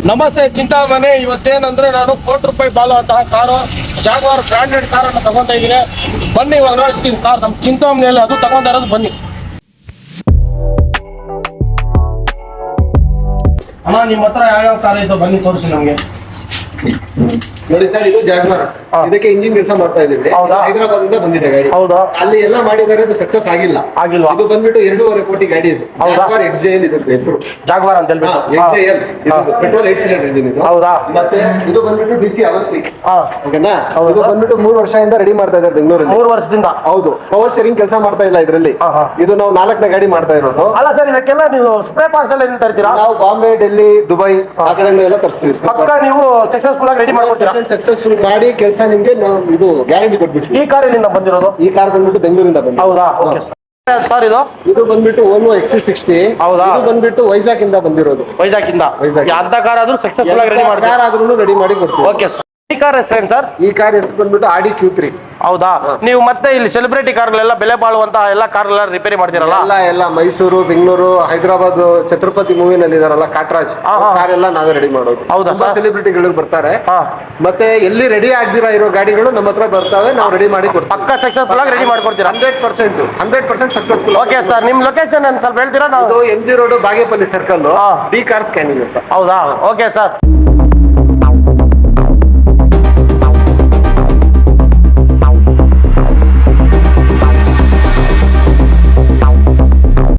ನಮಸ್ತೆ ಚಿಂತಾಮಣಿ. ಇವತ್ತೇನಂದ್ರೆ ನಾನು ₹1,00,00,000 ಬಾಳುವಂತಹ car Jaguar branded ಕಾರನ್ನು ತಗೊಂತ ಇದ್ದೀನಿ. ಬನ್ನಿ ಇವಾಗ ನೋಡಿಸ್ತೀನಿ ಕಾರ್ ನಮ್ಮ ಚಿಂತಾಮಣಿಯಲ್ಲಿ ಅದು ತಗೊಂತ ಇರೋದು. ಬನ್ನಿ ಅಣ್ಣ, ನಿಮ್ಮ ಹತ್ರ ಯಾವ್ಯಾವ ಕಾರ್ ಇದ್ದೋ ಬನ್ನಿ ತೋರಿಸಿ ನಮ್ಗೆ. ನೋಡಿ ಸರ್, ಇದು ಜಾಗ್ವಾರ್. ಇದಕ್ಕೆ ಇಂಜಿನ್ ಕೆಲಸ ಮಾಡ್ತಾ ಇದ್ದೀವಿ. ಹೈದರಾಬಾದ್ ಇಂದ ಬಂದಿದೆ ಗಾಡಿ. ಹೌದಾ? ಅಲ್ಲಿ ಎಲ್ಲ ಮಾಡಿದ್ದಾರೆ, ಅದು ಸಕ್ಸಸ್ ಆಗಿಲ್ಲ. ಇದು ಬಂದ್ಬಿಟ್ಟು 2.5 ಕೋಟಿ ಗಾಡಿ. ಇದು ಜಾಗ್ವಾರ್ XJL ಇದ್ರ ಹೆಸರು. ಜಾಗ್ವಾರ್ ಅಂತ ಹೇಳ್ಬಿಟ್ಟು XJL ಪೆಟ್ರೋಲ್ 8 ಸಿಲಿಂಡರ್ ಇಂಜಿನ್ ಇದು. ಹೌದಾ? ಮತ್ತೆ ಇದು ಬಂದ್ಬಿಟ್ಟು DC ಅವರ್ತಿ. ಓಕೆನಾ? ಇದು ಬಂದ್ಬಿಟ್ಟು 3 ವರ್ಷದಿಂದ ರೆಡಿ ಮಾಡ್ತಾ ಇದ್ದಾರೆ ಬೆಂಗಳೂರಲ್ಲಿ. 3 ವರ್ಷದಿಂದ. ಹೌದು. ಪವರ್ ಸ್ಟೀರಿಂಗ್ ಕೆಲಸ ಮಾಡ್ತಾ ಇಲ್ಲ ಇದರಲ್ಲಿ. ಇದು ನಾವು 4ನೇ ಗಾಡಿ ಮಾಡ್ತಾ ಇರೋದು. ಅಲ್ಲ ಸರ್, ಇದಕ್ಕೆಲ್ಲ ನೀವು ಸ್ಪ್ರೇ ಪಾರ್ಟ್ಸ್ ಎಲ್ಲ ಏನ್ ತರ್ತೀರಾ? ನಾವು ಬಾಂಬೆ, ಡೆಲ್ಲಿ, ದುಬೈ ಆ ಕಡೆಯಿಂದ ಎಲ್ಲ ತರಿಸ್ತೀವಿ. ಪಕ್ಕ ನೀವು ಸಕ್ಸಸ್ಫುಲ್ ಆಗಿ ರೆಡಿ ಮಾಡ್ಕೊಡ್ತೀರಾ? ಸಕ್ಸಸ್ಫುಲ್ ಮಾಡಿ ಕೆಲಸ ನಿಮ್ಗೆ ನಾವು ಇದು ಗ್ಯಾರಂಟಿ ಕೊಟ್ಬಿಡ್ತೀವಿ. ಈ ಕಾರ್ ಎಲ್ಲಿಂದ ಬಂದಿರೋದು? ಈ ಕಾರ್ ಬಂದ್ಬಿಟ್ಟು ಬೆಂಗಳೂರಿಂದ ಬಂದಿದೆ. ಹೌದಾ? ಸರ್, ಇದು ಬಂದ್ಬಿಟ್ಟು Volvo XC60. ಹೌದಾ? ಇದು ಬಂದ್ಬಿಟ್ಟು ವೈಜಾಗ್ ಇಂದ ಬಂದಿರೋದು. ವೈಜಾಗ್ ಇಂದ. ಅಂತ ಕಾರ್ ಆದ್ರೂ ಸಕ್ಸಸ್ಫುಲ್ ಆಗಿ ರೆಡಿ ಮಾಡ್ತೀರಾ? ಕಾರ್ ಆದ್ರೂ ರೆಡಿ ಮಾಡಿ ಕೊಡ್ತೀವಿ. Okay sir. ಈ ಕಾರ್ ಹೆಸರೇನು ಸರ್? ಈ ಕಾರ್ ಹೆಸರು ಬಂದ್ಬಿಟ್ಟು Audi Q3. ಹೌದಾ? ನೀವು ಮತ್ತೆ ಇಲ್ಲಿ ಸೆಲೆಬ್ರಿಟಿ ಕಾರ್ಗಳೆಲ್ಲ ಬೆಲೆ ಬಾಳುವಂತ ಎಲ್ಲ ಕಾರ್ಗಳೆಲ್ಲ ರಿಪೇರಿ ಮಾಡ್ತೀರಲ್ಲ? ಎಲ್ಲ ಮೈಸೂರು, ಬೆಂಗಳೂರು, ಹೈದರಾಬಾದ್, ಛತ್ರಪತಿ ಮೂವಿನಲ್ಲಿ ಇದಾರಲ್ಲ ಕಾಟ್ರಾಜ್, ಕಾರ್ ಎಲ್ಲ ನಾವೇ ರೆಡಿ ಮಾಡೋದು. ಹೌದಾ? ಸೆಲೆಬ್ರಿಟಿಗಳು ಬರ್ತಾರೆ. ಮತ್ತೆ ಎಲ್ಲಿ ರೆಡಿ ಆಗ್ದಿರಾ ಇರೋ ಗಾಡಿಗಳು ನಮ್ಮ ಹತ್ರ ಬರ್ತವೆ, ನಾವು ರೆಡಿ ಮಾಡಿ ಕೊಡ್ತೀವಿ. ಪಕ್ಕ ಸಕ್ಸಸ್ಫುಲ್ ಆಗಿ ರೆಡಿ ಮಾಡ್ಕೊಡ್ತೀರಾ? 100% ಸಕ್ಸಸ್ಫುಲ್. ಓಕೆ ಸರ್, ನಿಮ್ ಲೊಕೇಶನ್ ಸ್ವಲ್ಪ ಹೇಳ್ತೀರಾ? ನಾವು MG road, Bagepalli circle, D car scanning ಅಂತ. ಹೌದಾ? Okay sir.